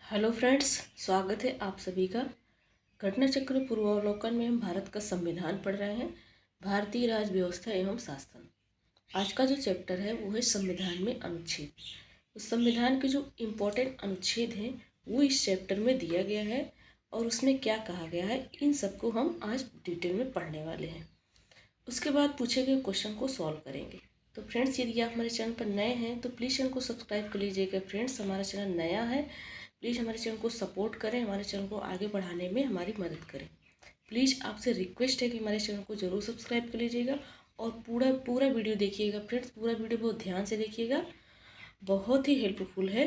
Hello friends, स्वागत है आप सभी का। घटना चक्र पूर्वावलोकन में हम भारत का संविधान पढ़ रहे हैं, भारतीय राज्य व्यवस्था एवं शासन। आज का जो चैप्टर है वो है संविधान में अनुच्छेद। तो संविधान के जो इम्पोर्टेंट अनुच्छेद हैं वो इस चैप्टर में दिया गया है और उसमें क्या कहा गया है इन सबको हम आज डिटेल में पढ़ने वाले हैं। उसके बाद पूछे गए क्वेश्चन को सॉल्व करेंगे। तो फ्रेंड्स, यदि आप हमारे चैनल पर नए हैं तो प्लीज़ चैनल को सब्सक्राइब कर लीजिएगा। फ्रेंड्स, हमारा चैनल नया है, प्लीज़ हमारे चैनल को सपोर्ट करें, हमारे चैनल को आगे बढ़ाने में हमारी मदद करें। प्लीज़ आपसे रिक्वेस्ट है कि हमारे चैनल को ज़रूर सब्सक्राइब कर लीजिएगा और पूरा पूरा वीडियो देखिएगा। फ्रेंड्स, पूरा वीडियो बहुत ध्यान से देखिएगा, बहुत ही हेल्पफुल है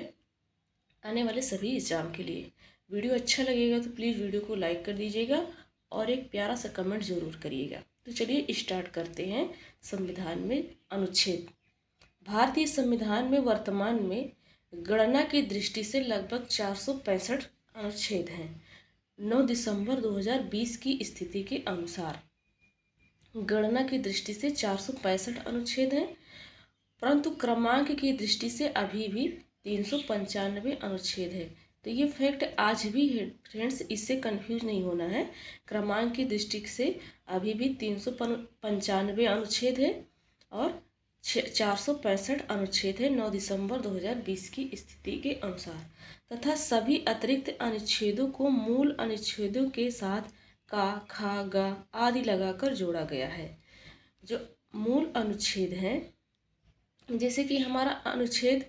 आने वाले सभी एग्जाम के लिए। वीडियो अच्छा लगेगा तो प्लीज़ वीडियो को लाइक कर दीजिएगा और एक प्यारा सा कमेंट ज़रूर करिएगा। तो चलिए स्टार्ट करते हैं। संविधान में अनुच्छेद। भारतीय संविधान में वर्तमान में गणना की दृष्टि से लगभग 465 अनुच्छेद हैं। 9 दिसंबर 2020 की स्थिति के अनुसार गणना की दृष्टि से 465 अनुच्छेद हैं, परंतु क्रमांक की दृष्टि से अभी भी 395 अनुच्छेद है। तो ये फैक्ट आज भी है फ्रेंड्स, इससे कंफ्यूज नहीं होना है। क्रमांक की दृष्टि से अभी भी 395 अनुच्छेद है और 465 अनुच्छेद है 9 दिसंबर 2020 की स्थिति के अनुसार, तथा सभी अतिरिक्त अनुच्छेदों को मूल अनुच्छेदों के साथ का, खा, गा आदि लगाकर जोड़ा गया है। जो मूल अनुच्छेद हैं, जैसे कि हमारा अनुच्छेद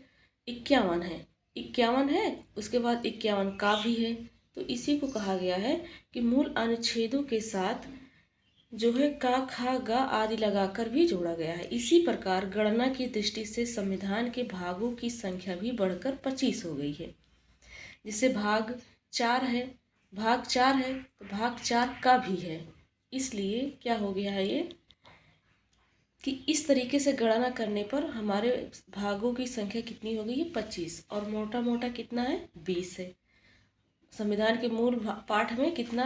51 है, 51 है, उसके बाद 51 का भी है, तो इसी को कहा गया है कि मूल अनुच्छेदों के साथ जो है का, खा, गा आदि लगाकर भी जोड़ा गया है। इसी प्रकार गणना की दृष्टि से संविधान के भागों की संख्या भी बढ़कर 25 हो गई है। जिससे भाग 4 है, भाग 4 है तो भाग 4 का भी है। इसलिए क्या हो गया है ये कि इस तरीके से गणना करने पर हमारे भागों की संख्या कितनी हो गई है 25, और मोटा मोटा कितना है 20 है। संविधान के मूल पाठ में कितना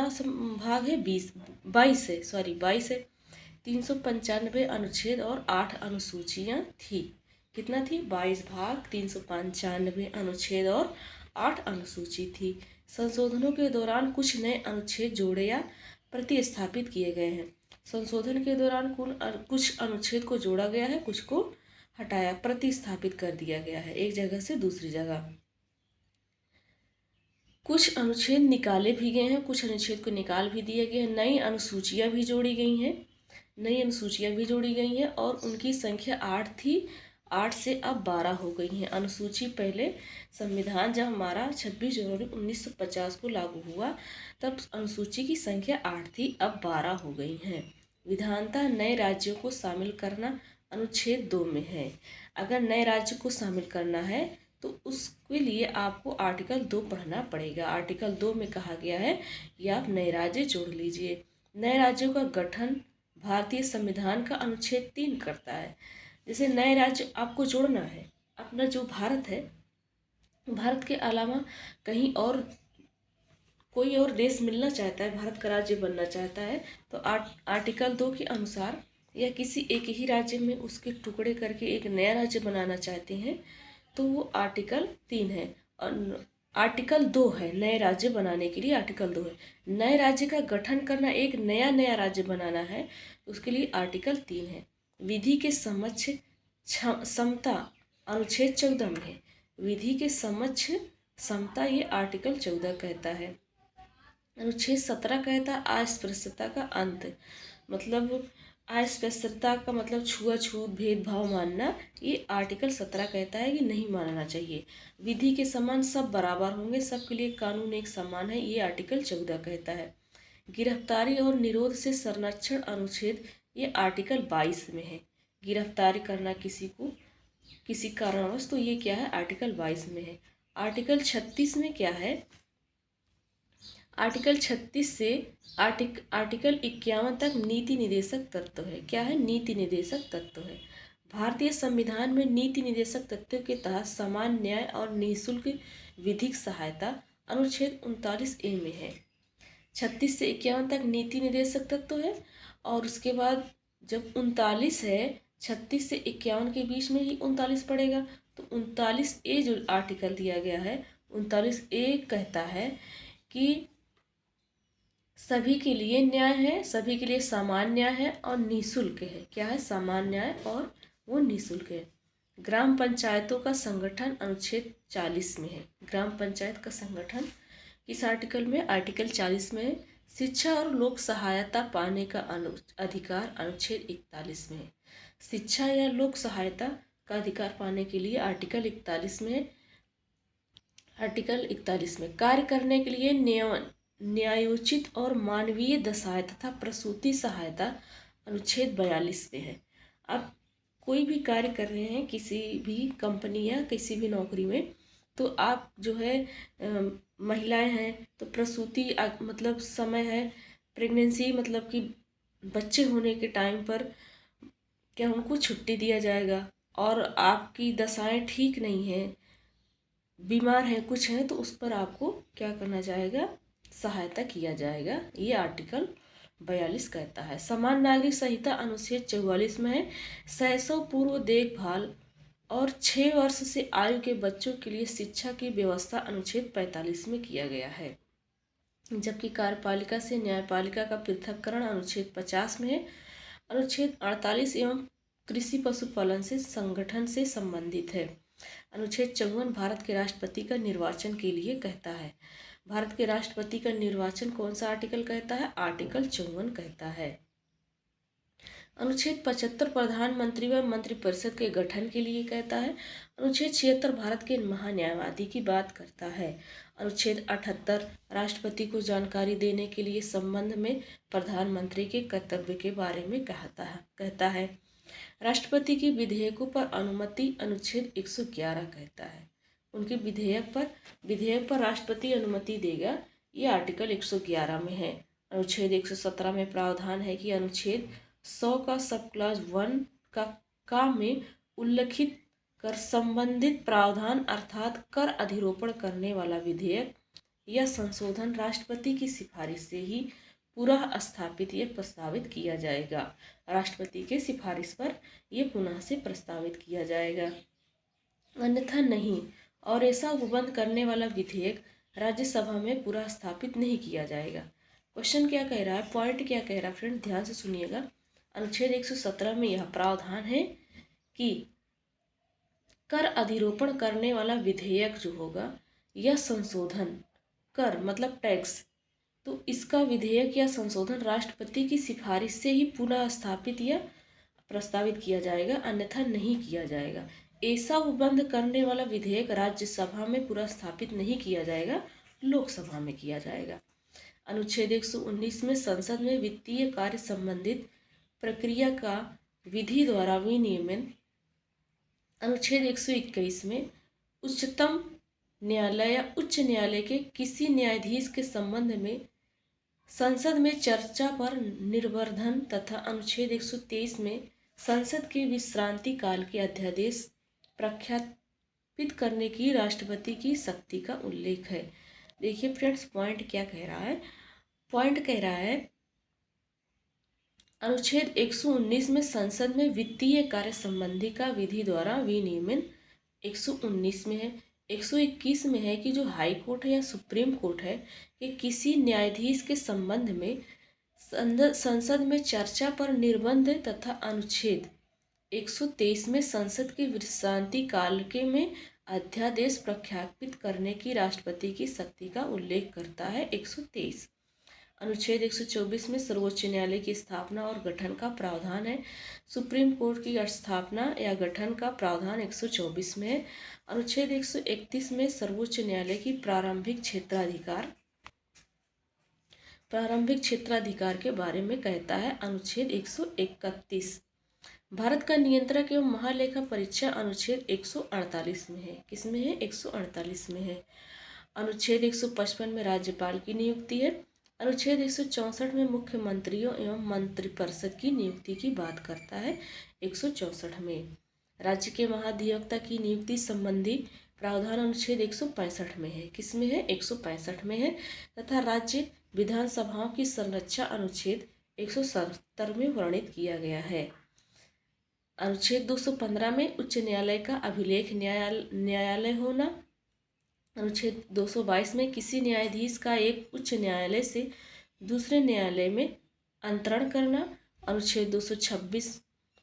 भाग है 22 है, सॉरी 22 है। 395 अनुच्छेद और 8 अनुसूचियाँ थी। कितना थी 22 भाग, 395 अनुच्छेद और 8 अनुसूची थी। संशोधनों के दौरान कुछ नए अनुच्छेद जोड़े या प्रतिस्थापित किए गए हैं। संशोधन के दौरान कुछ अनुच्छेद को जोड़ा गया है, कुछ को हटाया, प्रतिस्थापित कर दिया गया है एक जगह से दूसरी जगह। कुछ अनुच्छेद निकाले भी गए हैं, कुछ अनुच्छेद को निकाल भी दिया गया है। नई अनुसूचियाँ भी जोड़ी गई हैं, नई अनुसूचियाँ भी जोड़ी गई हैं और उनकी संख्या 8 थी, 8 से अब 12 हो गई हैं। अनुसूची पहले संविधान जब हमारा 26 जनवरी 1950 को लागू हुआ तब अनुसूची की संख्या 8 थी, अब 12 हो गई हैं। विधानतः नए राज्यों को शामिल करना अनुच्छेद 2 में है। अगर नए राज्य को शामिल करना है तो उसके लिए आपको आर्टिकल 2 पढ़ना पड़ेगा। आर्टिकल 2 में कहा गया है कि आप नए राज्य जोड़ लीजिए। नए राज्यों का गठन भारतीय संविधान का अनुच्छेद 3 करता है। जैसे नए राज्य आपको जोड़ना है, अपना जो भारत है, भारत के अलावा कहीं और कोई और देश मिलना चाहता है, भारत का राज्य बनना चाहता है, तो आर्टिकल 2 के अनुसार या किसी एक ही राज्य में उसके टुकड़े करके एक नया राज्य बनाना चाहते हैं तो वो आर्टिकल 3 है। और आर्टिकल 2 है नए राज्य बनाने के लिए, आर्टिकल 2 है। नए राज्य का गठन करना, एक नया नया राज्य बनाना है, उसके लिए आर्टिकल 3 है। विधि के समक्ष समता अनुच्छेद 14 में है। विधि के समक्ष समता ये आर्टिकल 14 कहता है। अनुच्छेद 17 कहता है अस्पृश्यता का अंत, मतलब अस्पृश्यता का मतलब छुआछूत भेदभाव मानना, ये आर्टिकल 17 कहता है कि नहीं मानना चाहिए। विधि के समान सब बराबर होंगे, सबके लिए कानून एक समान है, ये आर्टिकल 14 कहता है। गिरफ्तारी और निरोध से संरक्षण अनुच्छेद ये आर्टिकल 22 में है। गिरफ्तारी करना किसी को किसी कारणवश, तो ये क्या है आर्टिकल 22 में है। आर्टिकल 36 में क्या है, आर्टिकल 36 से आर्टिकल 51 तक नीति निदेशक तत्व है। क्या है, नीति निदेशक तत्व है। भारतीय संविधान में नीति निदेशक तत्व के तहत समान न्याय और निःशुल्क विधिक सहायता अनुच्छेद 39A में है। 36 से 51 तक नीति निदेशक तत्व है और उसके बाद जब 39 है, 36 से 51 के बीच में ही 39 पड़ेगा, तो 39A जो आर्टिकल दिया गया है 39A कहता है कि सभी के लिए न्याय है, सभी के लिए समान न्याय है और निःशुल्क है। क्या है? समान न्याय और वो निःशुल्क है। ग्राम पंचायतों का संगठन अनुच्छेद 40 में है। ग्राम पंचायत का संगठन किस आर्टिकल में? आर्टिकल 40 में है। शिक्षा और लोक सहायता पाने का अधिकार अनुच्छेद 41 में है। शिक्षा या लोक सहायता का अधिकार पाने के लिए आर्टिकल 41 में है। आर्टिकल 41 में कार्य करने के लिए न्यायोचित और मानवीय दशाएं तथा प्रसूति सहायता अनुच्छेद 42 में है। अब कोई भी कार्य कर रहे हैं किसी भी कंपनी या किसी भी नौकरी में, तो आप जो है महिलाएं हैं तो प्रसूति मतलब समय है, प्रेगनेंसी मतलब कि बच्चे होने के टाइम पर क्या उनको छुट्टी दिया जाएगा, और आपकी दशाएं ठीक नहीं हैं, बीमार है, कुछ है, तो उस पर आपको क्या करना जाएगा? सहायता किया जाएगा। ये आर्टिकल 42 कहता है। समान नागरिक संहिता अनुच्छेद 44 में है। शैशव पूर्व देखभाल और 6 वर्ष से आयु के बच्चों के लिए शिक्षा की व्यवस्था अनुच्छेद 45 में किया गया है। जबकि कार्यपालिका से न्यायपालिका का पृथक्करण अनुच्छेद 50 में है। अनुच्छेद 48 एवं कृषि पशुपालन से संगठन से संबंधित है। अनुच्छेद 54 भारत के राष्ट्रपति का निर्वाचन के लिए कहता है। भारत के राष्ट्रपति का निर्वाचन कौन सा आर्टिकल कहता है? आर्टिकल 54 कहता है। अनुच्छेद 75 प्रधानमंत्री व मंत्रिपरिषद के गठन के लिए कहता है। अनुच्छेद 76 भारत के महान्यायवादी की बात करता है। अनुच्छेद 78 राष्ट्रपति को जानकारी देने के लिए संबंध में प्रधानमंत्री के कर्तव्य के बारे में कहता है। राष्ट्रपति की विधेयकों पर अनुमति अनुच्छेद 111 कहता है। उनके विधेयक पर राष्ट्रपति अनुमति देगा, ये आर्टिकल 111 में है। अनुच्छेद 117 में प्रावधान है कि अनुच्छेद 100 का सब क्लॉज 1 का में उल्लिखित कर संबंधित प्रावधान अर्थात कर अधिरोपण करने वाला विधेयक या संशोधन राष्ट्रपति की सिफारिश से ही पुनः स्थापित या प्रस्तावित किया जाएगा। राष्ट्रपति के सिफारिश पर यह पुनः से प्रस्तावित किया जाएगा, अन्यथा नहीं। और ऐसा उपबंध करने वाला विधेयक राज्यसभा में पुनः स्थापित नहीं किया जाएगा। क्वेश्चन क्या कह रहा है, पॉइंट क्या कह रहा है फ्रेंड, ध्यान से सुनिएगा। अनुच्छेद 117 में यह प्रावधान है कि कर अधिरोपण करने वाला विधेयक जो होगा या संशोधन, कर मतलब टैक्स, तो इसका विधेयक या संशोधन राष्ट्रपति की सिफारिश से ही पुनः स्थापित या प्रस्तावित किया जाएगा, अन्यथा नहीं किया जाएगा। ऐसा उपबंध करने वाला विधेयक राज्यसभा में पुनः स्थापित नहीं किया जाएगा, लोकसभा में किया जाएगा। अनुच्छेद 119 में संसद में वित्तीय कार्य संबंधित प्रक्रिया का विधि द्वारा विनियमन। अनुच्छेद 121 में उच्चतम न्यायालय या उच्च न्यायालय के किसी न्यायाधीश के संबंध में संसद में चर्चा पर निर्वर्धन तथा अनुच्छेद 123 में संसद के विश्रांति काल के अध्यादेश प्रख्यापित करने की राष्ट्रपति की शक्ति का उल्लेख है। देखिए फ्रेंड्स, पॉइंट क्या कह रहा है, पॉइंट कह रहा है अनुच्छेद 119 में संसद में वित्तीय कार्य संबंधी का विधि द्वारा विनियमन 119 में है। 121 में है कि जो हाई कोर्ट है या सुप्रीम कोर्ट है कि किसी न्यायाधीश के संबंध में संसद में चर्चा पर निर्बंध तथा अनुच्छेद 123 में संसद के विश्रांति काल के में अध्यादेश प्रख्यापित करने की राष्ट्रपति की शक्ति का उल्लेख करता है 123। अनुच्छेद 124 में सर्वोच्च न्यायालय की स्थापना और गठन का प्रावधान है। सुप्रीम कोर्ट की स्थापना या गठन का प्रावधान 124 में है। अनुच्छेद 131 में सर्वोच्च न्यायालय की प्रारंभिक क्षेत्राधिकार के बारे में कहता है अनुच्छेद 131। भारत का नियंत्रक एवं महालेखा परीक्षा अनुच्छेद 148 में है। किसमें है? 148 में है। अनुच्छेद 155 में राज्यपाल की नियुक्ति है। अनुच्छेद 164 में मुख्यमंत्रियों एवं मंत्रिपरिषद की नियुक्ति की बात करता है। 164 में राज्य के महाधिवक्ता की नियुक्ति संबंधी प्रावधान अनुच्छेद 165 में है। किसमें है? 165 में है। तथा राज्य विधानसभाओं की संरचना अनुच्छेद 170 में वर्णित किया गया है। अनुच्छेद 215 में उच्च न्यायालय का अभिलेख न्यायालय होना अनुच्छेद 222 में किसी न्यायाधीश का एक उच्च न्यायालय से दूसरे न्यायालय में अंतरण करना। अनुच्छेद 226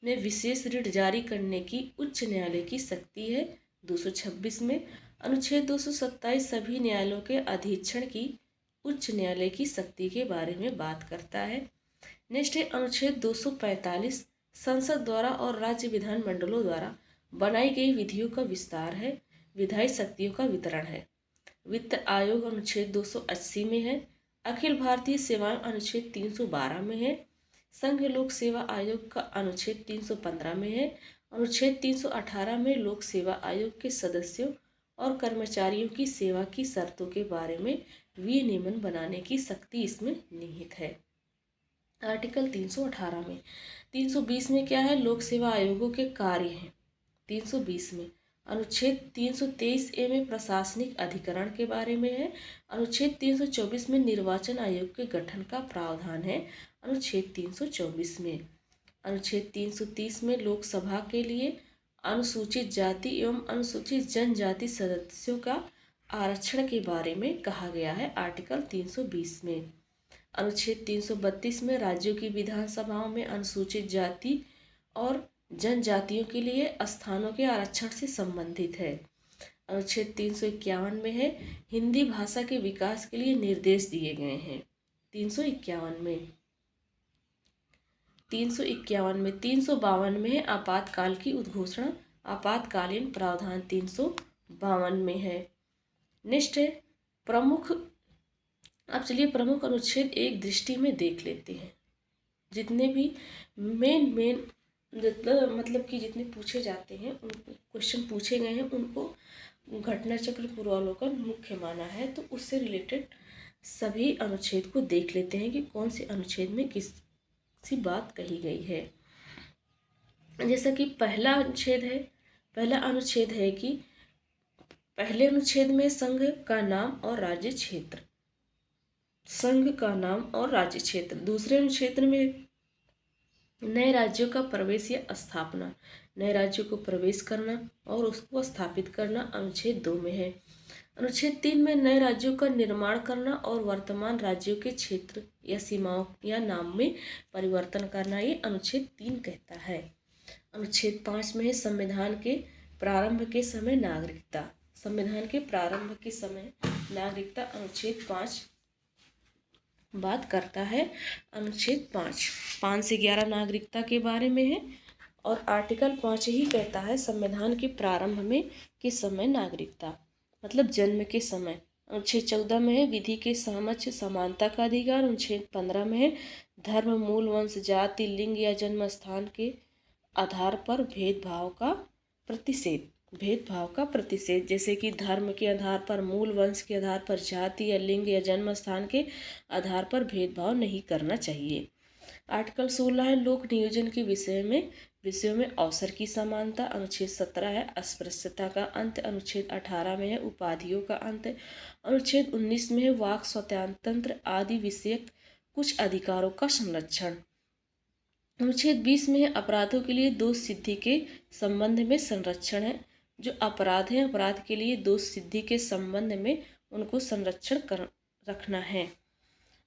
में विशेष रिट जारी करने की उच्च न्यायालय की शक्ति है। 226 में अनुच्छेद 227 सभी न्यायालयों के अधीक्षण की उच्च न्यायालय की शक्ति के बारे में बात करता है। नेक्स्ट है अनुच्छेद 245 संसद द्वारा और राज्य विधानमंडलों द्वारा बनाई गई विधियों का विस्तार है, विधायी शक्तियों का वितरण है। वित्त आयोग अनुच्छेद 280 में है। अखिल भारतीय सेवाएं अनुच्छेद 312 में है। संघ लोक सेवा आयोग का अनुच्छेद 315 में है। अनुच्छेद 318 में लोक सेवा आयोग के सदस्यों और कर्मचारियों की सेवा की शर्तों के बारे में विनियमन बनाने की शक्ति इसमें निहित है। आर्टिकल 318 में 320 में क्या है, लोक सेवा आयोगों के कार्य हैं। 320 में अनुच्छेद 323A में प्रशासनिक अधिकरण के बारे में है। अनुच्छेद 324 में निर्वाचन आयोग के गठन का प्रावधान है। अनुच्छेद 324 में अनुच्छेद 330 में लोकसभा के लिए अनुसूचित जाति एवं अनुसूचित जनजाति सदस्यों का आरक्षण के बारे में कहा गया है। आर्टिकल 320 में अनुच्छेद 332 में राज्यों की विधानसभाओं में अनुसूचित जाति और जनजातियों के लिए स्थानों के आरक्षण से संबंधित है। अनुच्छेद 351 में है, हिंदी भाषा के विकास के लिए निर्देश दिए गए हैं। 351 में 352 में है, आपातकाल की उद्घोषणा, आपातकालीन प्रावधान 352 में है। नेक्स्ट है प्रमुख। अब चलिए प्रमुख अनुच्छेद एक दृष्टि में देख लेते हैं। जितने भी मेन मतलब कि जितने पूछे जाते हैं, उनको क्वेश्चन पूछे गए हैं, उनको घटना चक्र पूर्वावलोकन मुख्य माना है। तो उससे रिलेटेड सभी अनुच्छेद को देख लेते हैं कि कौन से अनुच्छेद में किस सी बात कही गई है। जैसा कि पहला अनुच्छेद है कि पहले अनुच्छेद में संघ का नाम और राज्य क्षेत्र, दूसरे अनुच्छेद में नए राज्यों का प्रवेश या स्थापना, नए राज्यों को प्रवेश करना और उसको स्थापित करना अनुच्छेद 2 में है। अनुच्छेद 3 में नए राज्यों का निर्माण करना और वर्तमान राज्यों के क्षेत्र या सीमाओं या नाम में परिवर्तन करना, ये अनुच्छेद 3 कहता है। अनुच्छेद 5 में है संविधान के प्रारंभ के समय नागरिकता, अनुच्छेद 5 बात करता है। अनुच्छेद 5 से 11 नागरिकता के बारे में है और आर्टिकल 5 ही कहता है संविधान के प्रारंभ में के समय नागरिकता मतलब जन्म के समय। अनुच्छेद 14 में है विधि के समक्ष समानता का अधिकार। अनुच्छेद 15 में है धर्म, मूल, वंश, जाति, लिंग या जन्म स्थान के आधार पर भेदभाव का प्रतिषेध, जैसे कि धर्म के आधार पर, मूल, वंश के आधार पर, जाति या लिंग या जन्म स्थान के आधार पर भेदभाव नहीं करना चाहिए। आर्टिकल 16 है लोक नियोजन के विषयों में अवसर की समानता। अनुच्छेद 17 है अस्पृश्यता का अंत। अनुच्छेद 18 में है उपाधियों का अंत। अनुच्छेद 19 में है वाक स्वतंत्र आदि विषयक कुछ अधिकारों का संरक्षण। अनुच्छेद 20 में है अपराधों के लिए दोष सिद्धि के संबंध में संरक्षण है। जो अपराध है, अपराध के लिए दोष सिद्धि के संबंध में उनको संरक्षण रखना है।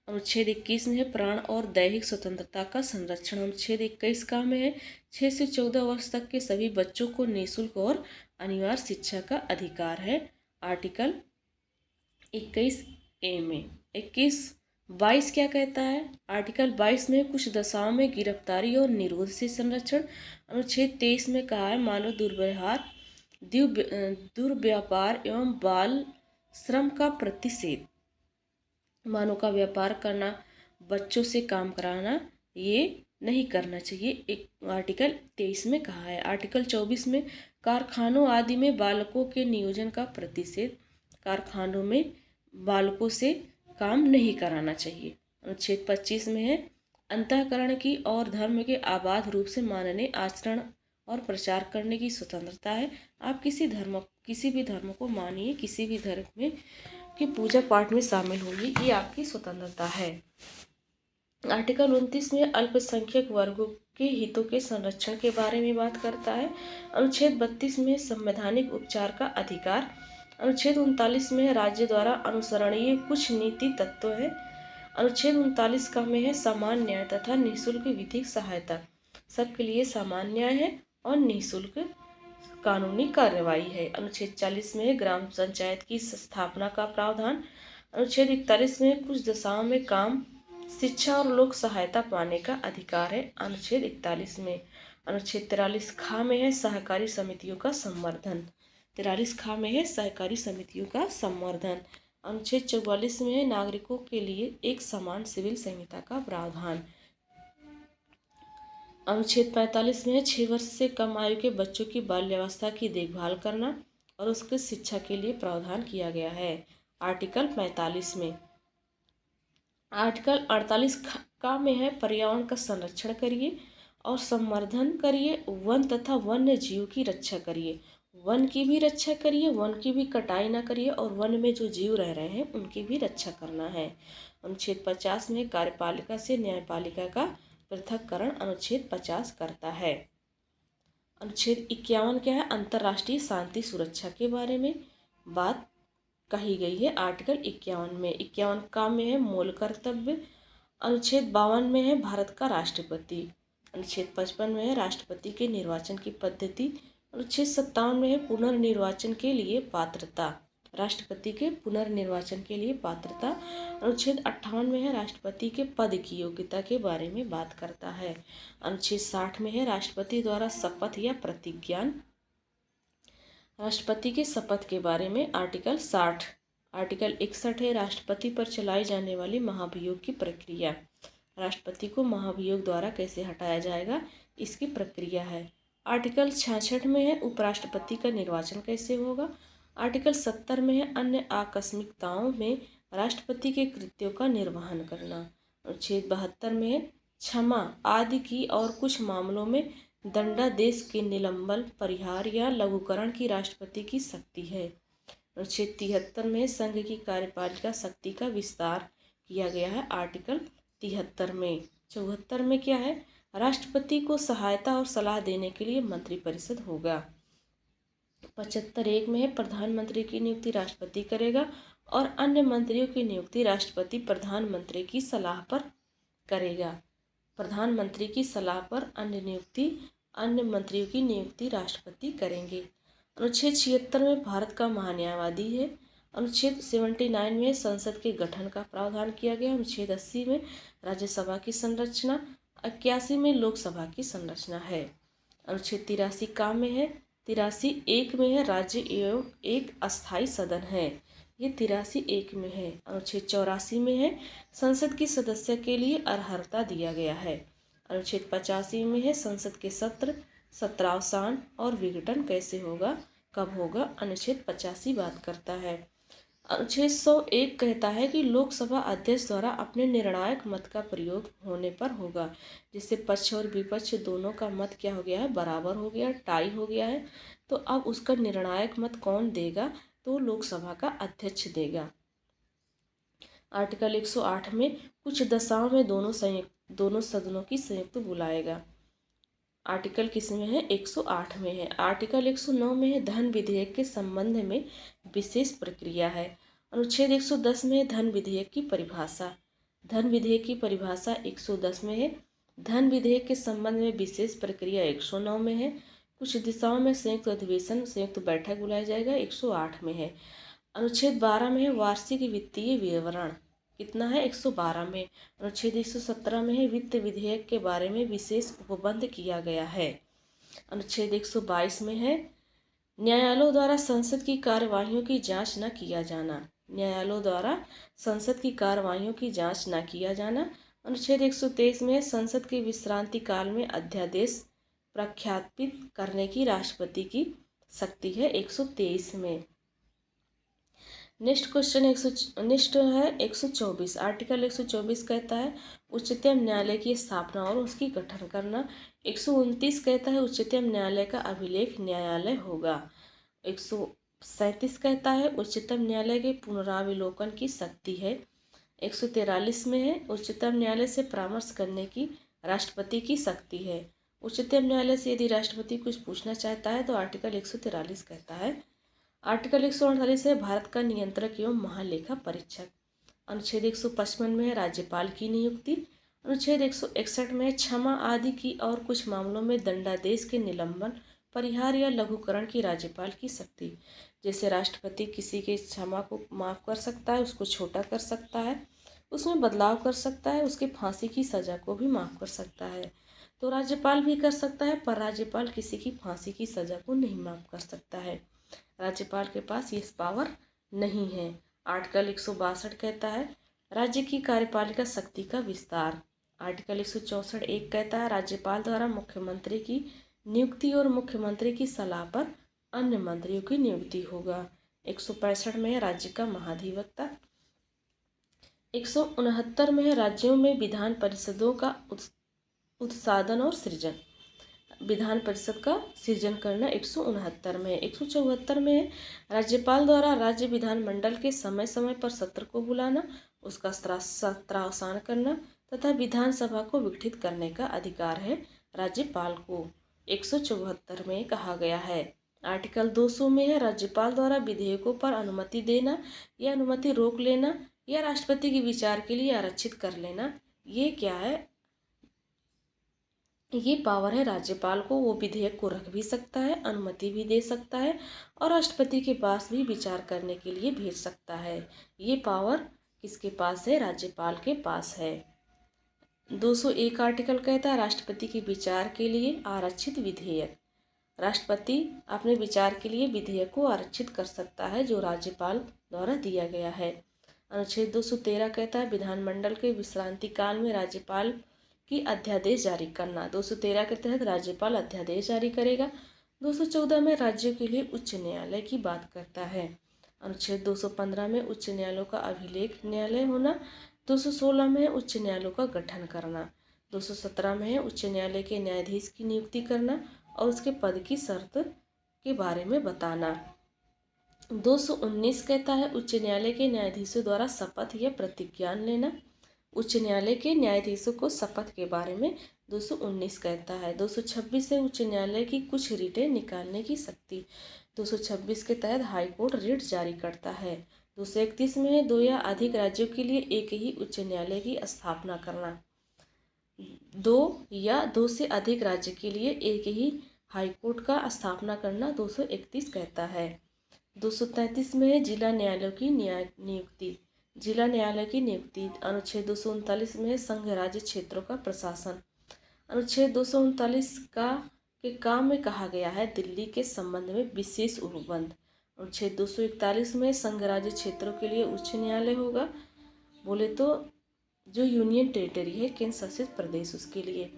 अनुच्छेद 21 में है प्राण और दैहिक स्वतंत्रता का संरक्षण। अनुच्छेद 21 का में है 6 से 14 वर्ष तक के सभी बच्चों को निःशुल्क और अनिवार्य शिक्षा का अधिकार है। आर्टिकल 21A में 22 क्या कहता है? आर्टिकल 22 में कुछ दशाओं में गिरफ्तारी और निरोध से संरक्षण। अनुच्छेद 23 में कहा है मानव दुर्व्यवहार, दुर्व्यापार एवं बाल श्रम का प्रतिषेध। मानव का व्यापार करना, बच्चों से काम कराना, ये नहीं करना चाहिए, एक आर्टिकल 23 में कहा है। आर्टिकल 24 में कारखानों आदि में बालकों के नियोजन का प्रतिषेध, कारखानों में बालकों से काम नहीं कराना चाहिए। अनुच्छेद 25 में है अंतःकरण की और धर्म के आबाद रूप से मानने, आचरण और प्रचार करने की स्वतंत्रता है। आप किसी भी धर्म को मानिए, किसी भी धर्म में कि पूजा पाठ में शामिल होगी, ये आपकी स्वतंत्रता है। आर्टिकल 29 में अल्पसंख्यक वर्गों के हितों के संरक्षण के बारे में बात करता है। अनुच्छेद 32 में संवैधानिक उपचार का अधिकार। अनुच्छेद 39 में है राज्य द्वारा अनुसरणीय कुछ नीति तत्व है। अनुच्छेद 39 का में है समान न्याय तथा निःशुल्क विधिक सहायता, सबके लिए समान न्याय है और निःशुल्क कानूनी कार्रवाई है। अनुच्छेद 40 में है ग्राम पंचायत की स्थापना का प्रावधान। अनुच्छेद 41 में कुछ दशाओं में काम, शिक्षा और लोक सहायता पाने का अधिकार है। अनुच्छेद 41 में अनुच्छेद 43 खा में है सहकारी समितियों का संवर्धन। 43 खा में है सहकारी समितियों का संवर्धन। अनुच्छेद 44 में है नागरिकों के लिए एक समान सिविल संहिता का प्रावधान। अनुच्छेद 45 में है 6 वर्ष से कम आयु के बच्चों की बाल्यावस्था की देखभाल करना और उसकी शिक्षा के लिए प्रावधान किया गया है। आर्टिकल 45 में आर्टिकल 48 का में है पर्यावरण का संरक्षण करिए और संवर्धन करिए, वन तथा वन्य जीव की रक्षा करिए। वन की भी रक्षा करिए, वन की भी कटाई ना करिए और वन में जो जीव रह रहे हैं उनकी भी रक्षा करना है। अनुच्छेद 50 में कार्यपालिका से न्यायपालिका का पृथक्करण अनुच्छेद 50 करता है। अनुच्छेद 51 क्या है, अंतर्राष्ट्रीय शांति सुरक्षा के बारे में बात कही गई है। आर्टिकल 51 में 51 का में है मूल कर्तव्य। अनुच्छेद 52 में है भारत का राष्ट्रपति। अनुच्छेद 55 में है राष्ट्रपति के निर्वाचन की पद्धति। अनुच्छेद 57 में है पुनर्निर्वाचन के लिए पात्रता, राष्ट्रपति के पुनर्निर्वाचन के लिए पात्रता। अनुच्छेद 58 में है राष्ट्रपति के पद की योग्यता के बारे में बात करता है। अनुच्छेद 60 में है राष्ट्रपति द्वारा शपथ या प्रतिज्ञान, राष्ट्रपति के शपथ के बारे में आर्टिकल 60। आर्टिकल 61 है राष्ट्रपति पर चलाई जाने वाली महाभियोग की प्रक्रिया, राष्ट्रपति को महाभियोग द्वारा कैसे हटाया जाएगा इसकी प्रक्रिया है। आर्टिकल 66 में है उपराष्ट्रपति का निर्वाचन कैसे होगा। आर्टिकल 70 में है अन्य आकस्मिकताओं में राष्ट्रपति के कृत्यों का निर्वहन करना। अनुच्छेद 72 में है क्षमा आदि की और कुछ मामलों में दंडादेश के निलंबन, परिहार या लघुकरण की राष्ट्रपति की शक्ति है। अनुच्छेद 73 में संघ की कार्यपालिका शक्ति का विस्तार किया गया है। आर्टिकल 73 में 74 में क्या है, राष्ट्रपति को सहायता और सलाह देने के लिए मंत्रिपरिषद होगा। 75 में है प्रधानमंत्री की नियुक्ति राष्ट्रपति करेगा और अन्य मंत्रियों की नियुक्ति राष्ट्रपति प्रधानमंत्री की सलाह पर करेगा। प्रधानमंत्री की सलाह पर अन्य मंत्रियों की नियुक्ति राष्ट्रपति करेंगे। अनुच्छेद 76 में भारत का महान्यायवादी है। अनुच्छेद 79 में संसद के गठन का प्रावधान किया गया। अनुच्छेद 80 में राज्यसभा की संरचना, 81 में लोकसभा की संरचना है। अनुच्छेद 83 का में है 83(1) में है राज्य एवं एक अस्थायी सदन है, ये 83(1) में है। अनुच्छेद 84 में है संसद की सदस्य के लिए अर्हता दिया गया है। अनुच्छेद 85 में है संसद के सत्रावसान और विघटन कैसे होगा, कब होगा, अनुच्छेद 85 बात करता है। अनुच्छेद 101 कहता है कि लोकसभा अध्यक्ष द्वारा अपने निर्णायक मत का प्रयोग होने पर होगा, जिससे पक्ष और विपक्ष दोनों का मत क्या हो गया है, बराबर हो गया, टाई हो गया है। तो अब उसका निर्णायक मत कौन देगा, तो लोकसभा का अध्यक्ष देगा। आर्टिकल 108 में कुछ दशाओं में दोनों सदनों की संयुक्त बुलाएगा। आर्टिकल किस में है, 108 में है। आर्टिकल 109 में है धन विधेयक के संबंध में विशेष प्रक्रिया है। अनुच्छेद 110 में है धन विधेयक की परिभाषा। धन विधेयक की परिभाषा 110 में है। धन विधेयक के संबंध में विशेष प्रक्रिया 109 में है। कुछ दिशाओं में संयुक्त अधिवेशन, संयुक्त बैठक बुलाया जाएगा, 108 में है। अनुच्छेद 12 में है वार्षिक वित्तीय विवरण, कितना है, 112 में। अनुच्छेद 117 में है वित्त विधेयक के बारे में विशेष उपबंध किया गया है। अनुच्छेद 122 में है न्यायालयों द्वारा संसद की कार्यवाहियों की जांच न किया जाना, न्यायालयों द्वारा संसद की कार्यवाहियों की जांच न किया जाना। अनुच्छेद 123 में संसद के विश्रांति काल में अध्यादेश प्रख्यापित करने की राष्ट्रपति की शक्ति है, 123 में। नेक्स्ट क्वेश्चन नेक्स्ट है 124। आर्टिकल 124 कहता है उच्चतम न्यायालय की स्थापना और उसकी गठन करना। 129 कहता है उच्चतम न्यायालय का अभिलेख न्यायालय होगा। 137 कहता है उच्चतम न्यायालय के पुनरावलोकन की शक्ति है। 143 में है उच्चतम न्यायालय से परामर्श करने की राष्ट्रपति की शक्ति है। उच्चतम न्यायालय से यदि राष्ट्रपति कुछ पूछना चाहता है तो आर्टिकल 143 कहता है। आर्टिकल 148 है भारत का नियंत्रक एवं महालेखा परीक्षक। अनुच्छेद 155 में है राज्यपाल की नियुक्ति। अनुच्छेद 161 में क्षमा आदि की और कुछ मामलों में दंडादेश के निलंबन, परिहार या लघुकरण की राज्यपाल की शक्ति। जैसे राष्ट्रपति किसी के क्षमा को माफ कर सकता है, उसको छोटा कर सकता है, उसमें बदलाव कर सकता है, उसके फांसी की सजा को भी माफ कर सकता है। तो राज्यपाल भी कर सकता है, पर राज्यपाल किसी की फांसी की सजा को नहीं माफ कर सकता है। राज्यपाल के पास ये पावर नहीं है। आर्टिकल 162 कहता है राज्य की कार्यपालिका शक्ति का विस्तार। आर्टिकल 164 एक कहता है राज्यपाल द्वारा मुख्यमंत्री की नियुक्ति और मुख्यमंत्री की सलाह पर अन्य मंत्रियों की नियुक्ति होगा। 165 में है राज्य का महाधिवक्ता। 169 में है राज्यों में विधान परिषदों का उत्साधन और सृजन, विधान परिषद का सृजन करना 169 में। 174 में राज्यपाल द्वारा राज्य विधानमंडल के समय समय पर सत्र को बुलाना, उसका सत्रावसान करना तथा विधानसभा को विघटित करने का अधिकार है राज्यपाल को। 174 में कहा गया है। आर्टिकल 200 में है राज्यपाल द्वारा विधेयकों पर अनुमति देना या अनुमति रोक लेना या राष्ट्रपति के विचार के लिए आरक्षित कर लेना। ये क्या है? ये पावर है राज्यपाल को। वो विधेयक को रख भी सकता है, अनुमति भी दे सकता है और राष्ट्रपति के पास भी विचार करने के लिए भेज सकता है। ये पावर किसके पास है? राज्यपाल के पास है। 201 आर्टिकल कहता है राष्ट्रपति के विचार के लिए आरक्षित विधेयक। राष्ट्रपति अपने विचार के लिए विधेयक को आरक्षित कर सकता है जो राज्यपाल द्वारा दिया गया है। अनुच्छेद 213 कहता है विधानमंडल के विश्रांति काल में राज्यपाल की अध्यादेश जारी करना। 213 के तहत राज्यपाल अध्यादेश जारी करेगा। 214 में राज्यों के लिए उच्च न्यायालय की बात करता है। अनुच्छेद 215 में उच्च न्यायालयों का अभिलेख न्यायालय होना। 216 में उच्च न्यायालयों का गठन करना। 217 में है उच्च न्यायालय के न्यायाधीश की नियुक्ति करना और उसके पद की शर्त के बारे में बताना। 219 कहता है उच्च न्यायालय के न्यायाधीशों द्वारा शपथ या प्रतिज्ञान लेना। उच्च न्यायालय के न्यायाधीशों को शपथ के बारे में 219 कहता है। 226 से उच्च न्यायालय की कुछ रिटें निकालने की शक्ति। 226 के तहत हाईकोर्ट रिट जारी करता है। 231 में है दो या अधिक राज्यों के लिए एक ही उच्च न्यायालय की स्थापना करना। दो या दो से अधिक राज्य के लिए एक ही हाईकोर्ट का स्थापना करना 231 कहता है। 233 में है जिला न्यायालयों की नियुक्ति। जिला न्यायालय की नियुक्ति। अनुच्छेद 239 में संघ राज्य क्षेत्रों का प्रशासन। अनुच्छेद 239 के काम में कहा गया है दिल्ली के संबंध में विशेष उपबंध। अनुच्छेद 241 में संघ राज्य क्षेत्रों के लिए उच्च न्यायालय होगा। बोले तो जो यूनियन टेरिटरी है, केंद्र शासित प्रदेश, उसके लिए।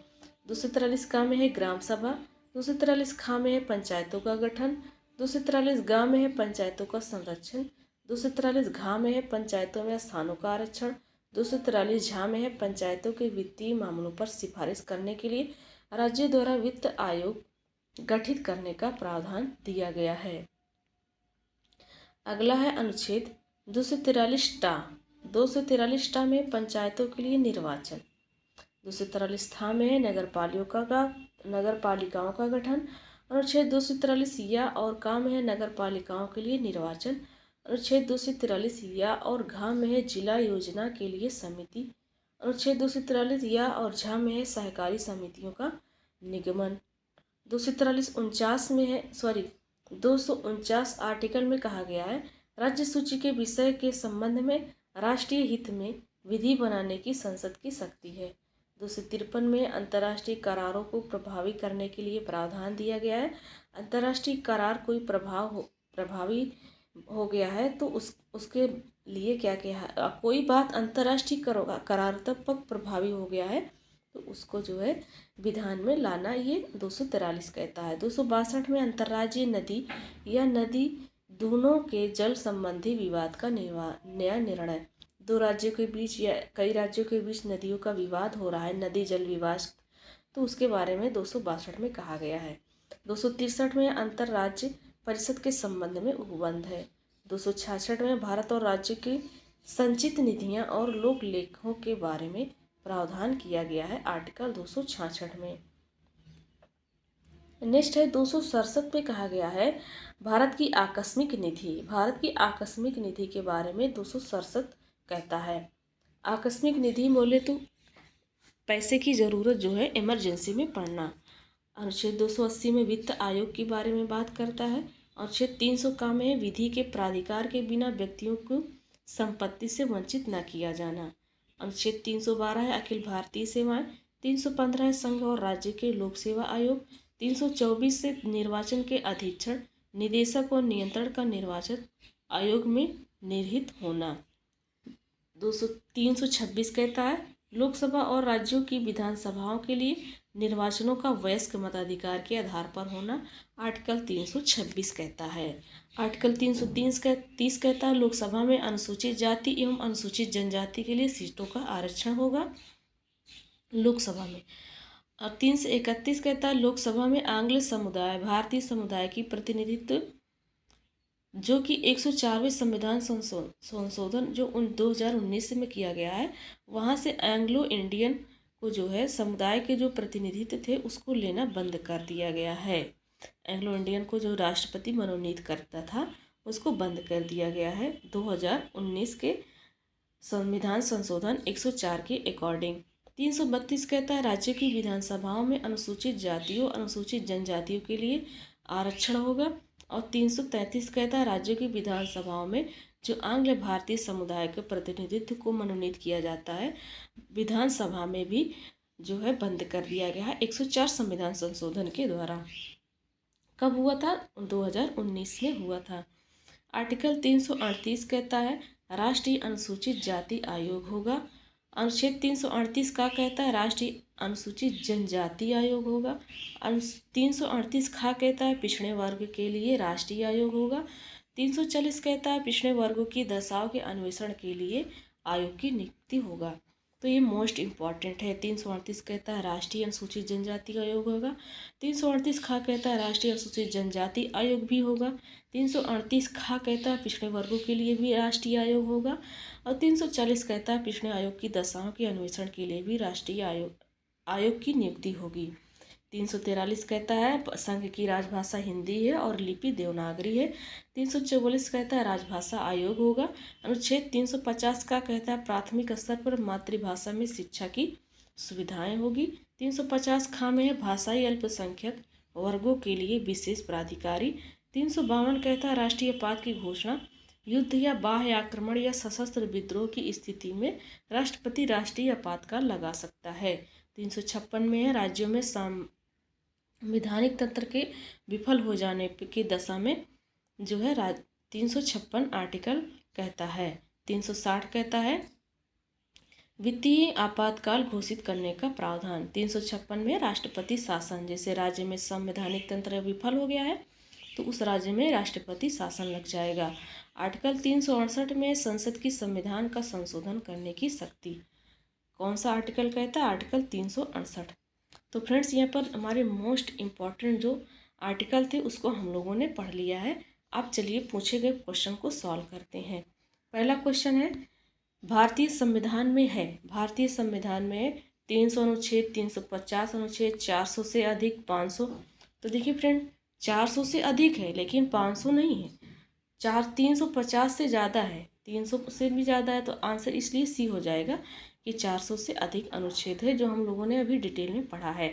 243 का में है ग्राम सभा। 243 खा में है पंचायतों का गठन। 243 गा में है पंचायतों का संरक्षण। 243 घा में है पंचायतों में स्थानों का आरक्षण। 243 झा में है पंचायतों के वित्तीय मामलों पर सिफारिश करने के लिए राज्य द्वारा वित्त आयोग गठित करने का प्रावधान दिया गया है। अगला है अनुच्छेद 243 टा। 243 टा में पंचायतों के लिए निर्वाचन। 243 था में नगर पालिकाओं का गठन। अनुच्छेद 243 या और का में है नगर पालिकाओं के लिए निर्वाचन। अनुच्छेद 243 या और घा में है जिला योजना के लिए समिति। अनुच्छेद 243 या और झा में है सहकारी समितियों का निगमन। 249 में है 249 आर्टिकल में कहा गया है राज्य सूची के विषय के संबंध में राष्ट्रीय हित में विधि बनाने की संसद की शक्ति है। 253 में अंतर्राष्ट्रीय करारों को प्रभावी करने के लिए प्रावधान दिया गया है। अंतर्राष्ट्रीय करार कोई प्रभावी हो गया है तो उसके लिए क्या क्या है, कोई बात अंतर्राष्ट्रीय करार तक प्रभावी हो गया है तो उसको जो है विधान में लाना, ये 243 कहता है। 262 में अंतर्राज्यीय नदी या नदी दोनों के जल संबंधी विवाद का नया निर्णय। दो राज्यों के बीच या कई राज्यों के बीच नदियों का विवाद हो रहा है, नदी जल विवाद, तो उसके बारे में 262 में कहा गया है। 263 में अंतर्राज्य परिषद के संबंध में उपबंध है। 266 में भारत और राज्य की संचित निधियां और लोक लेखों के बारे में प्रावधान किया गया है आर्टिकल 266 में। नेक्स्ट है 267 पे कहा गया है भारत की आकस्मिक निधि। भारत की आकस्मिक निधि के बारे में 267 कहता है। आकस्मिक निधि बोले तो पैसे की ज़रूरत जो है इमरजेंसी में पड़ना। अनुच्छेद 280 में वित्त आयोग के बारे में बात करता है। अनुच्छेद 300 का में विधि के प्राधिकार के बिना व्यक्तियों को संपत्ति से वंचित न किया जाना। अनुच्छेद 312 है अखिल भारतीय सेवाएं। 315 है संघ और राज्य के लोक सेवा आयोग। 324 से निर्वाचन के अधीक्षण निदेशक और नियंत्रण का निर्वाचन आयोग में निर्हित होना। 326 कहता है लोकसभा और राज्यों की विधानसभाओं के लिए निर्वाचनों का वयस्क मताधिकार के आधार पर होना। आर्टिकल 326 कहता है। आर्टिकल 330 कहता है लोकसभा में अनुसूचित जाति एवं अनुसूचित जनजाति के लिए सीटों का आरक्षण होगा लोकसभा में। और 331 कहता है लोकसभा में आंग्ल समुदाय भारतीय समुदाय की प्रतिनिधित्व जो कि 104वें संविधान संशोधन जो 2019 में किया गया है वहाँ से एंग्लो इंडियन को जो है समुदाय के जो प्रतिनिधित्व थे उसको लेना बंद कर दिया गया है। एंग्लो इंडियन को जो राष्ट्रपति मनोनीत करता था उसको बंद कर दिया गया है 2019 के संविधान संशोधन 104 के अकॉर्डिंग। 332 कहता है राज्य की विधानसभाओं में अनुसूचित जातियों अनुसूचित जनजातियों के लिए आरक्षण होगा। और 333 कहता है राज्यों की विधानसभाओं में जो आंग्ल भारतीय समुदाय के प्रतिनिधित्व को मनोनीत किया जाता है विधानसभा में भी जो है बंद कर दिया गया है 104 संविधान संशोधन के द्वारा। कब हुआ था? 2019 में हुआ था। आर्टिकल 338 कहता है राष्ट्रीय अनुसूचित जाति आयोग होगा। अनुच्छेद 338 का कहता है राष्ट्रीय अनुसूचित जनजाति आयोग होगा। 338 खा कहता है पिछड़े वर्ग के लिए राष्ट्रीय आयोग होगा। 340 कहता है पिछड़े वर्गों की दशाओं के अन्वेषण के लिए आयोग की नियुक्ति होगा। तो ये मोस्ट इम्पॉर्टेंट है। 338 कहता है राष्ट्रीय अनुसूचित जनजाति आयोग होगा। 338 खा कहता है राष्ट्रीय अनुसूचित जनजाति आयोग भी होगा। 338 खा कहता है पिछड़े वर्गों के लिए भी राष्ट्रीय आयोग होगा। और 340 कहता है पिछड़े आयोग की दशाओं के अन्वेषण के लिए भी राष्ट्रीय आयोग की नियुक्ति होगी। 343 कहता है संघ की राजभाषा हिंदी है और लिपि देवनागरी है। 344 कहता है राजभाषा आयोग होगा। अनुच्छेद 350 का कहता है प्राथमिक स्तर पर मातृभाषा में शिक्षा की सुविधाएं होगी। 350 खा में है भाषाई अल्पसंख्यक वर्गों के लिए विशेष प्राधिकारी। 352 कहता है राष्ट्रीय आपात की घोषणा युद्ध या बाह्य आक्रमण या सशस्त्र विद्रोह की स्थिति में राष्ट्रपति राष्ट्रीय आपातकाल लगा सकता है। 356 में है राज्यों में संवैधानिक तंत्र के विफल हो जाने की दशा में जो है 356 आर्टिकल कहता है। 360 कहता है वित्तीय आपातकाल घोषित करने का प्रावधान। 356 में राष्ट्रपति शासन जैसे राज्य में संवैधानिक तंत्र विफल हो गया है तो उस राज्य में राष्ट्रपति शासन लग जाएगा। आर्टिकल 368 में संसद की संविधान का संशोधन करने की शक्ति। कौन सा आर्टिकल कहता है? आर्टिकल 368। तो फ्रेंड्स यहाँ पर हमारे मोस्ट इम्पॉर्टेंट जो आर्टिकल थे उसको हम लोगों ने पढ़ लिया है। अब चलिए पूछे गए क्वेश्चन को सॉल्व करते हैं। पहला क्वेश्चन है भारतीय संविधान में है, भारतीय संविधान में 300 अनुच्छेद 350 अनुच्छेद 400 से अधिक 500। तो देखिए फ्रेंड 400 से अधिक है लेकिन 500 नहीं है। 350 से ज़्यादा है, 300 से भी ज़्यादा है तो आंसर इसलिए सी हो जाएगा कि 400 से अधिक अनुच्छेद है जो हम लोगों ने अभी डिटेल में पढ़ा है।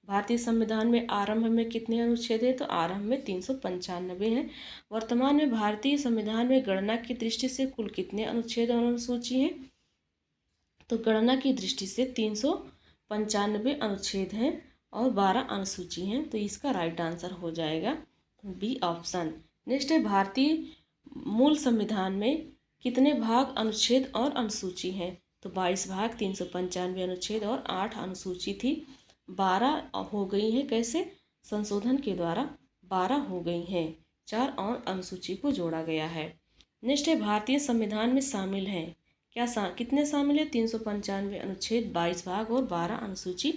भारतीय संविधान में आरंभ में कितने अनुच्छेद हैं? तो आरंभ में 395 हैं। वर्तमान में भारतीय संविधान में गणना की दृष्टि से कुल कितने अनुच्छेद और अनुसूची हैं? तो गणना की दृष्टि से 395 अनुच्छेद हैं और 12 अनुसूची हैं। तो इसका राइट आंसर हो जाएगा बी ऑप्शन। नेक्स्ट है भारतीय मूल संविधान में कितने भाग अनुच्छेद और अनुसूची हैं? तो 22 भाग 395 अनुच्छेद और 8 अनुसूची थी। 12 हो गई हैं, कैसे? संशोधन के द्वारा 12 हो गई हैं, 4 और अनुसूची को जोड़ा गया है। नेक्स्ट है भारतीय संविधान में शामिल हैं क्या कितने शामिल है? 395 अनुच्छेद 22 भाग और 12 अनुसूची।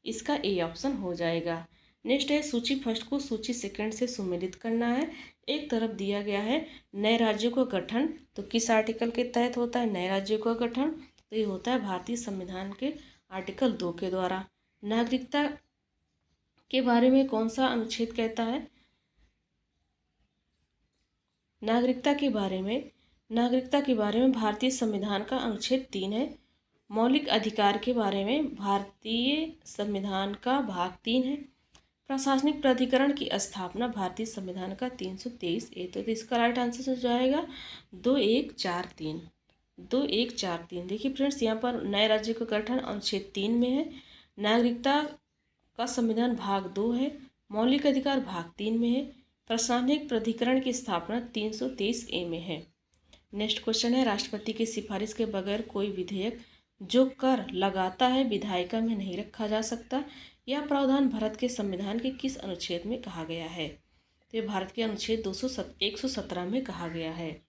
इसका ए ऑप्शन हो जाएगा। नेक्स्ट है सूची फर्स्ट को सूची सेकंड से सुमेलित करना है। एक तरफ दिया गया है नए राज्यों का गठन, तो किस आर्टिकल के तहत होता है नए राज्यों का गठन? तो ये होता है भारतीय संविधान के आर्टिकल 2 के द्वारा। नागरिकता के बारे में कौन सा अनुच्छेद कहता है? नागरिकता के बारे में भारतीय संविधान का अनुच्छेद 3 है। मौलिक अधिकार के बारे में भारतीय संविधान का भाग 3 है। प्रशासनिक प्राधिकरण की स्थापना भारतीय संविधान का 323A। तो इसका राइट आंसर हो जाएगा 2143। 2143। देखिए फ्रेंड्स, यहाँ पर नए राज्य का गठन अनुच्छेद 3 में है। नागरिकता का संविधान भाग 2 है। मौलिक अधिकार भाग 3 में है। प्रशासनिक प्राधिकरण की स्थापना 323A में है। नेक्स्ट क्वेश्चन है, राष्ट्रपति की सिफारिश के बगैर कोई विधेयक जो कर लगाता है विधायिका में नहीं रखा जा सकता। यह प्रावधान भारत के संविधान के किस अनुच्छेद में कहा गया है? तो ये भारत के अनुच्छेद 117 में कहा गया है।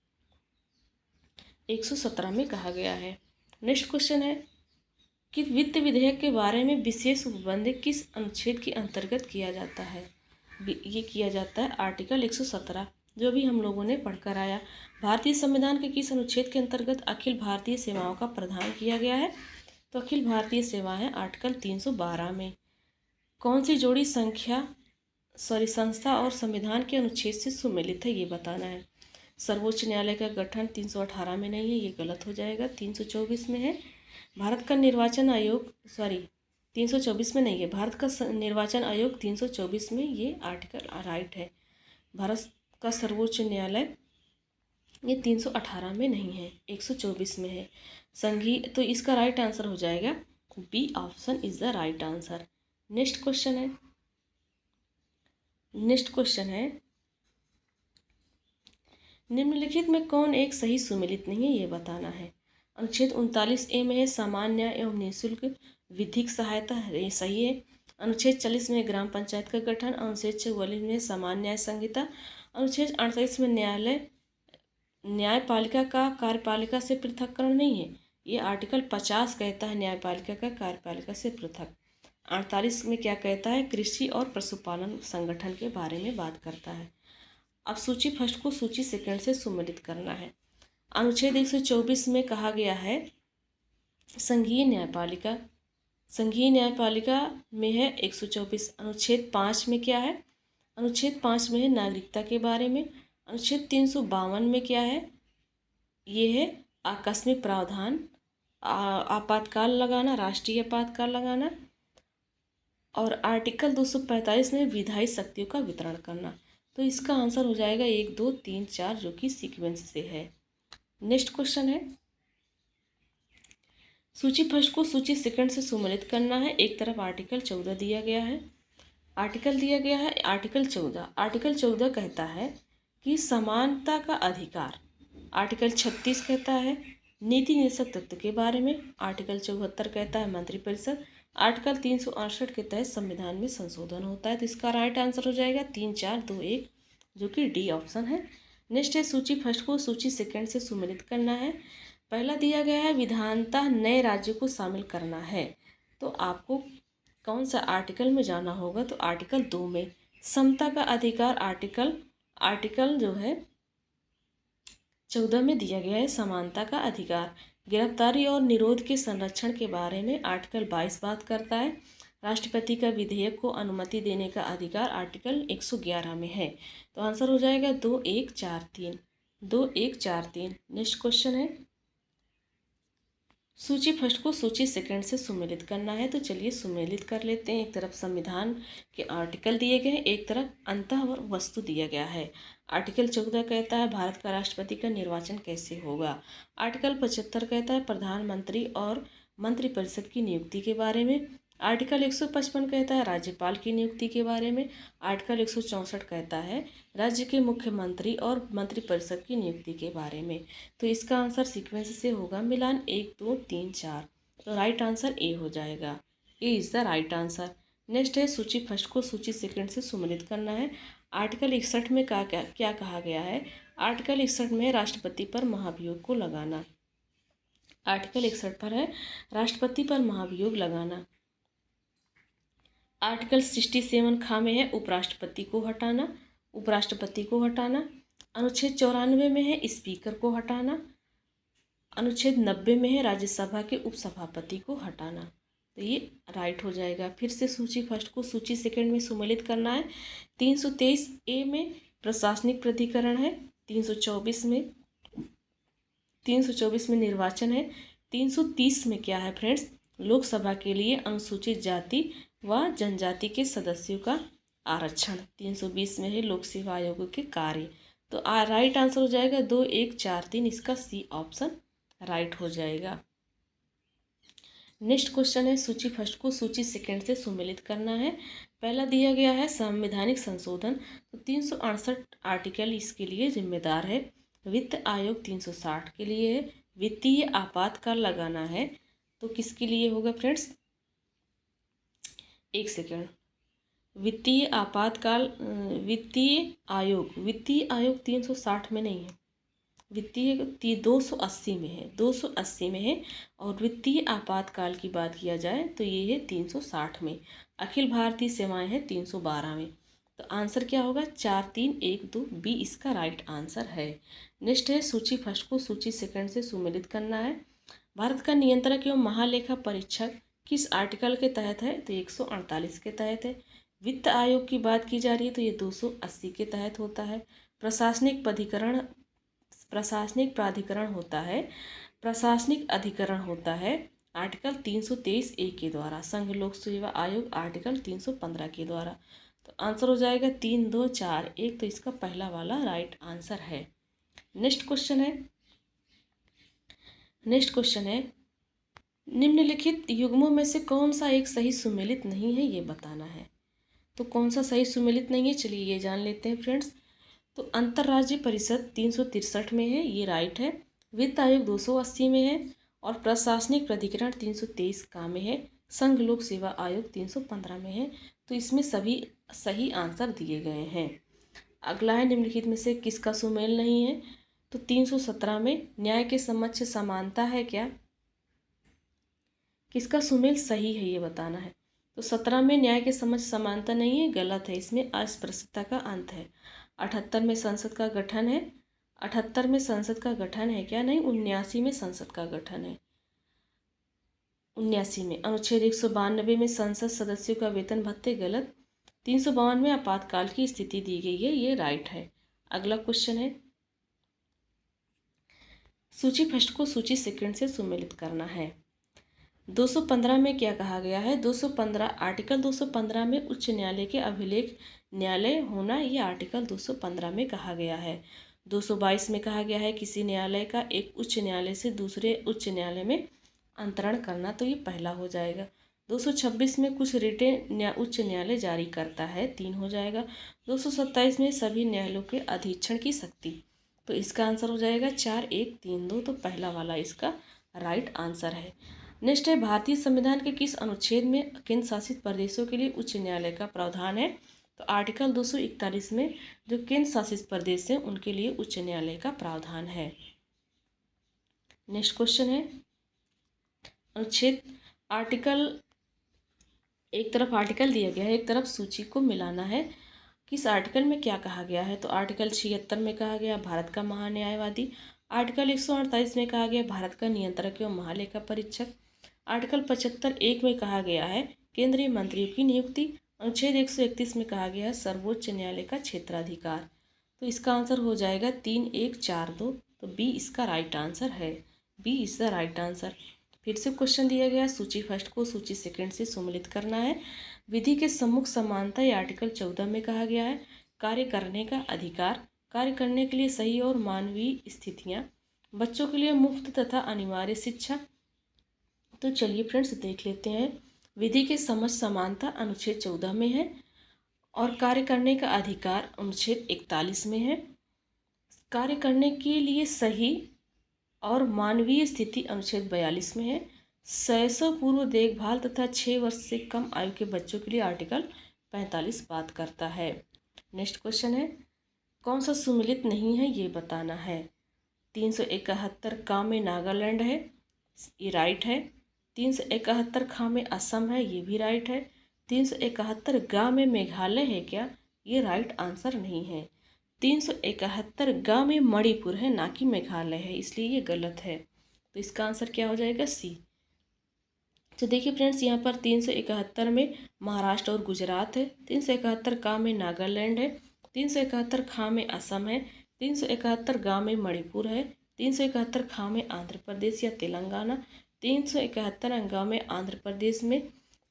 117 में कहा गया है। नेक्स्ट क्वेश्चन है कि वित्त विधेयक के बारे में विशेष उपबंध किस अनुच्छेद के अंतर्गत किया जाता है? ये किया जाता है आर्टिकल 117, जो भी हम लोगों ने पढ़कर आया। भारतीय संविधान के किस अनुच्छेद के अंतर्गत अखिल भारतीय सेवाओं का प्रावधान किया गया है? तो अखिल भारतीय सेवाएं आर्टिकल 312 में। कौन सी जोड़ी संस्था और संविधान के अनुच्छेद से सुमेलित है, ये बताना है। सर्वोच्च न्यायालय का गठन 318 में नहीं है, ये गलत हो जाएगा, 324 में है। भारत का निर्वाचन आयोग 324 में नहीं है, भारत का निर्वाचन आयोग 324 में ये आर्टिकल राइट है। भारत का सर्वोच्च न्यायालय ये 318 में नहीं है, 124 में है। संघीय, तो इसका राइट आंसर हो जाएगा B option is the right answer. Next question है निम्नलिखित में कौन एक सही सुमेलित नहीं है, ये बताना है। अनुच्छेद 39A में है सामान्य एवं निःशुल्क विधिक सहायता, ये सही है। अनुच्छेद 40 में ग्राम पंचायत का गठन। अनुच्छेद 44 में सामान्य न्याय संहिता। अनुच्छेद 48 में न्यायपालिका का कार्यपालिका से पृथक्करण नहीं है, ये आर्टिकल 50 कहता है न्यायपालिका का कार्यपालिका से पृथक। 48 में क्या कहता है? कृषि और पशुपालन संगठन के बारे में बात करता है। अब सूची फर्स्ट को सूची सेकंड से सुमेलित करना है। अनुच्छेद 124 में कहा गया है संघीय न्यायपालिका में है 124। अनुच्छेद 5 में क्या है? अनुच्छेद 5 में है नागरिकता के बारे में। अनुच्छेद 352 में क्या है? ये है आकस्मिक प्रावधान, आपातकाल लगाना, राष्ट्रीय आपातकाल लगाना। और आर्टिकल 245 में विधायी शक्तियों का वितरण करना। तो इसका आंसर हो जाएगा 1, 2, 3, 4, जो कि सीक्वेंस से है। नेक्स्ट क्वेश्चन है, सूची फर्स्ट को सूची सेकंड से सुमेलित करना है। एक तरफ आर्टिकल 14 दिया गया है, आर्टिकल 14। आर्टिकल 14 कहता है कि समानता का अधिकार। आर्टिकल 36 कहता है नीति निर्देशक तत्व के बारे में। आर्टिकल 74 कहता है मंत्रिपरिषद। आर्टिकल 368 के तहत संविधान में संशोधन होता है। तो इसका राइट आंसर हो जाएगा 3, 4, 2, 1, जो कि डी ऑप्शन है। नेक्स्ट है सूची फर्स्ट को सूची सेकंड से सुमेलित करना है। पहला दिया गया है विधानतः नए राज्य को शामिल करना है। तो आपको कौन सा आर्टिकल में जाना होगा? तो आर्टिकल 2 में समता का अधिकार। आर्टिकल जो है 14 में दिया गया है समानता का अधिकार। गिरफ्तारी और निरोध के संरक्षण के बारे में आर्टिकल 22 बात करता है। राष्ट्रपति का विधेयक को अनुमति देने का अधिकार आर्टिकल 111 में है। तो आंसर हो जाएगा 2, 1, 4, 3। 2, 1, 4, 3। नेक्स्ट क्वेश्चन है, सूची फर्स्ट को सूची सेकंड से सुमेलित करना है। तो चलिए सुमेलित कर लेते हैं। एक तरफ संविधान के आर्टिकल दिए गए हैं, एक तरफ अंतः और वस्तु दिया गया है। आर्टिकल 14 कहता है भारत का राष्ट्रपति का निर्वाचन कैसे होगा। आर्टिकल 75 कहता है प्रधानमंत्री और मंत्रिपरिषद की नियुक्ति के बारे में। आर्टिकल 155 कहता है राज्यपाल की नियुक्ति के बारे में। आर्टिकल 164 कहता है राज्य के मुख्यमंत्री और मंत्रिपरिषद की नियुक्ति के बारे में। तो इसका आंसर सीक्वेंस से होगा मिलान 1, 2, 3, 4। तो राइट आंसर ए हो जाएगा। A is the right answer. Next है सूची फर्स्ट को सूची सेकंड से सुमेलित करना है। आर्टिकल 61 में क्या कहा गया है? आर्टिकल 61 में राष्ट्रपति पर महाभियोग को लगाना। आर्टिकल 61 पर है राष्ट्रपति पर महाभियोग लगाना। आर्टिकल 67 खा में है उपराष्ट्रपति को हटाना। अनुच्छेद 94 में है स्पीकर को हटाना। अनुच्छेद 90 में है राज्यसभा के उपसभापति को हटाना। तो ये राइट हो जाएगा। फिर से सूची फर्स्ट को सूची सेकंड में सुमेलित करना है। 323 ए में प्रशासनिक प्राधिकरण है, 324 में निर्वाचन है, 330 में क्या है फ्रेंड्स, लोकसभा के लिए अनुसूचित जाति व जनजाति के सदस्यों का आरक्षण, 320 में है लोक सेवा आयोग के कार्य। तो राइट आंसर हो जाएगा 2, 1, 4, 3, इसका सी ऑप्शन राइट हो जाएगा। नेक्स्ट क्वेश्चन है सूची फर्स्ट को सूची सेकंड से सुमेलित करना है। पहला दिया गया है संवैधानिक संशोधन, तो 368 आर्टिकल इसके लिए जिम्मेदार है। वित्त आयोग 360 के लिए है। वित्तीय आपातकाल लगाना है तो किसके लिए होगा फ्रेंड्स, एक सेकंड। वित्तीय आपातकाल वित्तीय आयोग 360 में नहीं है, वित्तीय 280 में है, 280 में है। और वित्तीय आपातकाल की बात किया जाए तो ये है 360 में। अखिल भारतीय सेवाएं हैं 312 में। तो आंसर क्या होगा, 4, 3, 1, 2, बी इसका राइट आंसर है। नेक्स्ट है सूची फर्स्ट को सूची सेकंड से सुमेलित करना है। भारत का नियंत्रक एवं महालेखा परीक्षक किस आर्टिकल के तहत है, तो 148 के तहत है। वित्त आयोग की बात की जा रही है तो ये 280 के तहत होता है। प्रशासनिक अधिकरण होता है आर्टिकल 323 ए के द्वारा। संघ लोक सेवा आयोग आर्टिकल 315 के द्वारा। तो आंसर हो जाएगा 3, 2, 4, 1, तो इसका पहला वाला राइट आंसर है। नेक्स्ट क्वेश्चन है निम्नलिखित युग्मों में से कौन सा एक सही सुमेलित नहीं है, ये बताना है। तो कौन सा सही सुमेलित नहीं है, चलिए ये जान लेते हैं फ्रेंड्स। तो अंतर्राज्यीय परिषद 363 में है, ये राइट है। वित्त आयोग 280 में है और प्रशासनिक प्राधिकरण 323 का में है। संघ लोक सेवा आयोग 315 में है। तो इसमें सभी सही आंसर दिए गए हैं। अगला है निम्नलिखित में से किसका सुमेल नहीं है, तो 317 में न्याय के समक्ष समानता है क्या, किसका सुमेल सही है ये बताना है। तो 17 में न्याय के समक्ष समानता नहीं है, गलत है, इसमें अस्पृश्यता का अंत है। 78 में संसद का गठन है, 78 में संसद का गठन है क्या, नहीं, 79 में संसद का गठन है। 79 में अनुच्छेद 192 में संसद सदस्यों का वेतन भत्ते, गलत। 352 में आपातकाल की स्थिति दी गई है, ये राइट है। अगला क्वेश्चन है सूची फर्स्ट को सूची सेकंड से सुमेलित करना है। 215 में क्या कहा गया है, 215 आर्टिकल 215 में उच्च न्यायालय के अभिलेख न्यायालय होना, ये आर्टिकल 215 में कहा गया है। 222 में कहा गया है किसी न्यायालय का एक उच्च न्यायालय से दूसरे उच्च न्यायालय में अंतरण करना, तो ये पहला हो जाएगा। 226 में कुछ रिटें उच्च न्यायालय जारी करता है, 3 हो जाएगा। 227 में सभी न्यायालयों के अधीक्षण की शक्ति, तो इसका आंसर हो जाएगा 4, 1, 3, 2, तो पहला वाला इसका राइट आंसर है। नेक्स्ट है भारतीय संविधान के किस अनुच्छेद में केंद्र शासित प्रदेशों के लिए उच्च न्यायालय का प्रावधान है, तो आर्टिकल 241 में जो केंद्र शासित प्रदेश हैं उनके लिए उच्च न्यायालय का प्रावधान है। नेक्स्ट क्वेश्चन है अनुच्छेद आर्टिकल, एक तरफ आर्टिकल दिया गया है, एक तरफ सूची को मिलाना है। किस आर्टिकल में क्या कहा गया है, तो आर्टिकल 76 में कहा गया भारत का महान्यायवादी। आर्टिकल 148 में कहा गया भारत का नियंत्रक एवं महालेखा परीक्षक। आर्टिकल 75(1) में कहा गया है केंद्रीय मंत्रियों की नियुक्ति। अनुच्छेद 131 में कहा गया है सर्वोच्च न्यायालय का क्षेत्राधिकार। तो इसका आंसर हो जाएगा 3, 1, 4, 2, तो बी इसका राइट आंसर है। B is the right answer. फिर से क्वेश्चन दिया गया सूची फर्स्ट को सूची सेकंड से सुमेलित करना है। विधि के सम्मुख समानता ये आर्टिकल 14 में कहा गया है। कार्य करने का अधिकार, कार्य करने के लिए सही और मानवीय स्थितियाँ, बच्चों के लिए मुफ्त तथा अनिवार्य शिक्षा। तो चलिए फ्रेंड्स देख लेते हैं। विधि के समक्ष समानता अनुच्छेद 14 में है और कार्य करने का अधिकार अनुच्छेद 41 में है। कार्य करने के लिए सही और मानवीय स्थिति अनुच्छेद 42 में है। शैशव पूर्व देखभाल तथा 6 वर्ष से कम आयु के बच्चों के लिए आर्टिकल 45 बात करता है। नेक्स्ट क्वेश्चन है कौन सा सुमेलित नहीं है ये बताना है। 371 का में नागालैंड है, ये राइट है। 371 खा में असम है, ये भी राइट है। 371 गा में मेघालय है क्या, ये राइट आंसर नहीं है। 371 गा में मणिपुर है, ना कि मेघालय है, इसलिए ये गलत है। तो इसका आंसर क्या हो जाएगा, सी। तो देखिए फ्रेंड्स, यहाँ पर 371 में महाराष्ट्र और गुजरात है, 371 का में नागालैंड है, 371 खा में असम है, 371 गा में मणिपुर है, 371 खा में आंध्र प्रदेश या तेलंगाना, 371 गा में आंध्र प्रदेश में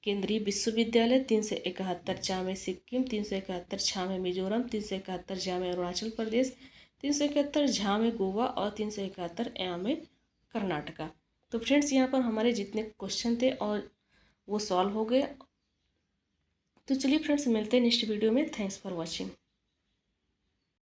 केंद्रीय विश्वविद्यालय, 371 चा में सिक्किम, 371 छा में मिजोरम, 371 झा में अरुणाचल प्रदेश, 371 झा में गोवा और 371 या में कर्नाटका। तो फ्रेंड्स, यहाँ पर हमारे जितने क्वेश्चन थे और वो सॉल्व हो गए। तो चलिए फ्रेंड्स, मिलते हैं नेक्स्ट वीडियो में। Thanks for watching.